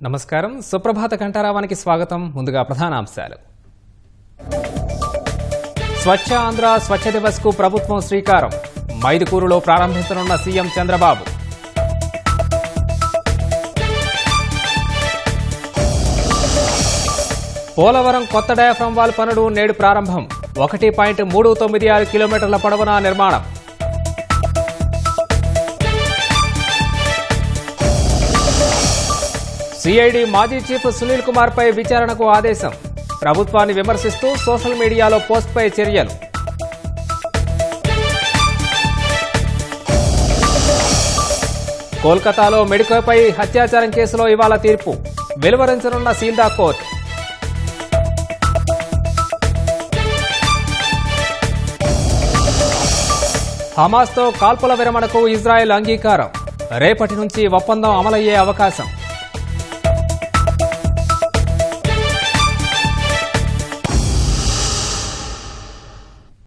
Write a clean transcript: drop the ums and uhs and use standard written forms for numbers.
నమస్కారం. సుప్రభాత కంఠారావానికి స్వాగతం. ముందుగా ప్రధానాంశాలు. స్వచ్ఛ ఆంధ్ర స్వచ్ఛ దివస్ కు ప్రభుత్వం శ్రీకారం. మైదుకూరులో ప్రారంభించనున్న సీఎం చంద్రబాబు. పోలవరం కొత్త డయాఫ్రమ్ వాల్ పనులు నేడు ప్రారంభం. 1.396 కిలోమీటర్ల పొడవున నిర్మాణం. సిఐడి మాజీ చీఫ్ సునీల్ కుమార్ పై విచారణకు ఆదేశం. ప్రభుత్వాన్ని విమర్శిస్తూ సోషల్ మీడియాలో పోస్ట్పై చర్యలు. కోల్కతాలో మెడికోపై అత్యాచారం కేసులో ఇవాళ తీర్పు. వెలువరించనున్న సీల్దా కోర్టు. హమాస్తో కాల్పుల విరమణకు ఇజ్రాయెల్ అంగీకారం. రేపటి నుంచి ఒప్పందం అమలయ్యే అవకాశం.